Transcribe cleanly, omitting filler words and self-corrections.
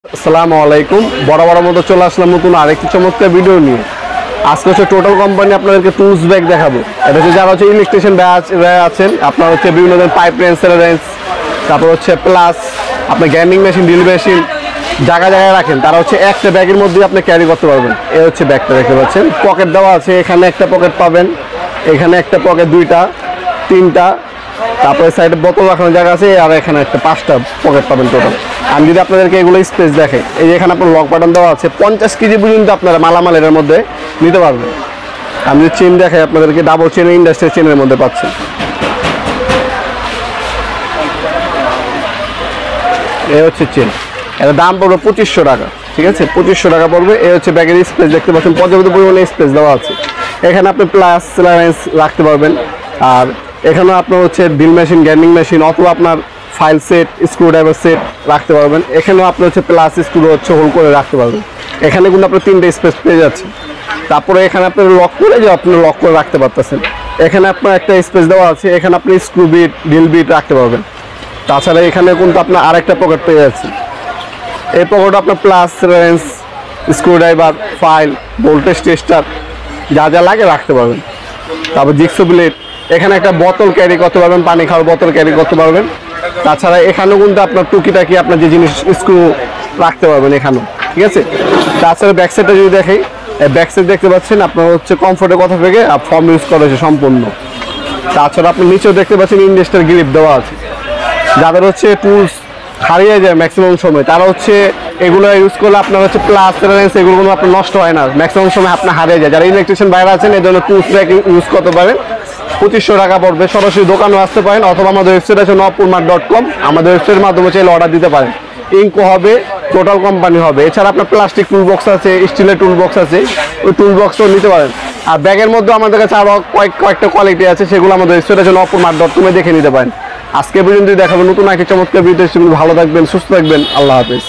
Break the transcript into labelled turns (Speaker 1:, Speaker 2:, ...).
Speaker 1: আসসালামু আলাইকুম। বরাবর মতো চলে আসলাম নতুন আরেকটি চমৎকার ভিডিও নিয়ে। আজকে হচ্ছে টোটাল কোম্পানি আপনাদেরকে টুলস ব্যাগ দেখাবো। এটা হচ্ছে যারা হচ্ছে ইলেকট্রিশিয়ান ব্যাচ আছেন, আপনার হচ্ছে বিভিন্ন ধরনের পাইপ রেঞ্জ, রেঞ্জ, তারপর হচ্ছে প্লাস আপনার গ্যান্ডিং মেশিন, ড্রিল মেশিন জায়গায় জায়গায় রাখেন, তারা হচ্ছে একটা ব্যাগের মধ্যেই আপনি ক্যারি করতে পারবেন। এই হচ্ছে ব্যাগটা দেখতে পাচ্ছেন, পকেট দেওয়া আছে। এখানে একটা পকেট পাবেন, এখানে একটা পকেট, দুইটা, তিনটা, তারপরে সাইডে বোতল রাখানোর জায়গা আছে, আর এখানে একটা 5টা পকেট পাবেন টোটাল। আমি যদি আপনাদেরকে এগুলো স্পেস দেখে, এই যে এখানে আপনার লক বাটন দেওয়া আছে, 50 কেজি পর্যন্ত আপনারা মালামাল এর মধ্যে নিতে পারবেন। আমি যদি চেন দেখাই আপনাদেরকে, ডাবল চেন, ইন্ডাস্ট্রিয়াল চেনের মধ্যে পাচ্ছেন। এই হচ্ছে চেন, এর দাম পড়বে 2500 টাকা। ঠিক আছে, 2500 টাকা পড়বে। এই হচ্ছে ব্যাগের স্পেস দেখতে পাচ্ছেন, পর্যাপ্ত পরিমাণে স্পেস দেওয়া আছে। এখানে আপনি প্লাস রেঞ্জ রাখতে পারবেন, আর এখানেও আপনার হচ্ছে ড্রিল মেশিন, গ্যান্ডিং মেশিন, অথবা আপনার file set, screw driver set রাখতে পারবেন। এখানেও আপনি হচ্ছে প্লাস স্ক্রু হচ্ছে হোল করে রাখতে পারবেন। এখানে কিন্তু আপনার 3টে স্পেস পেয়ে যাচ্ছেন। তারপরে এখানে আপনি লক করে যে আপনি লক করে রাখতে পারতেছেন। এখানে আপনার একটা স্পেস দেওয়া আছে, এখানে আপনি স্ক্রু বিট, ড্রিল বিট রাখতে পারবেন। তাছাড়া এখানে কিন্তু আপনার আরেকটা পকেট পেয়ে যাচ্ছেন। এই পকেটে আপনার plus range, screw driver, file, voltage tester যা যা লাগে রাখতে পারবেন। তারপর জিক্সো ব্লেড, এখানে একটা বোতল ক্যারি করতে পারবেন, পানি খাওয়ার বোতল ক্যারি করতে পারবেন। তাছাড়া এখানেও কিন্তু আপনার টুকিটাকি আপনার যে জিনিস স্ক্রু রাখতে পারবেন এখানেও। ঠিক আছে, তাছাড়া ব্যাক সাইডটা যদি দেখেই, ব্যাক সাইড দেখতে পাচ্ছেন আপনার হচ্ছে কমফোর্টের কথা থেকে ফর্ম ইউজ করা হয়েছে সম্পূর্ণ। তাছাড়া আপনি নিচেও দেখতে পাচ্ছেন ইন্ডাস্ট্রিয়াল গ্রিপ দেওয়া আছে। যাদের হচ্ছে টুলস হারিয়ে যায় ম্যাক্সিমাম সময়, তারা হচ্ছে এগুলো ইউজ করলে আপনার হচ্ছে প্লাস রেঞ্জ এগুলো কোনো আপনার নষ্ট হয় না, ম্যাক্সিমাম সময় আপনার হারিয়ে যায়। যারা ইলেকট্রিশিয়ান বাইরে আছেন, এই জন্য টুলস ব্যাগ ইউজ করতে পারেন। 2500 টাকা পড়বে। সরাসরি দোকানেও আসতে পারেন, অথবা আমাদের ওয়েবসাইট আছে নবপুরমার্ট.com, আমাদের ওয়েবসাইটের মাধ্যমে চাইলে অর্ডার দিতে পারেন। ইঙ্কো হবে, টোটাল কোম্পানি হবে। এছাড়া আপনার প্লাস্টিক টুল বক্স আছে, স্টিলের টুল বক্স আছে, ওই টুল বক্সও নিতে পারেন। আর ব্যাগের মধ্যে আমাদের কাছে আরও কয়েকটা কোয়ালিটি আছে, সেগুলো আমাদের ওয়েবসাইট আছে নবপুরমার্ট.com দেখে নিতে পারেন। আজকে পর্যন্ত দেখাবো নতুন একটি চমৎকার ভিডিও। ভালো থাকবেন, সুস্থ থাকবেন, আল্লাহ হাফেজ।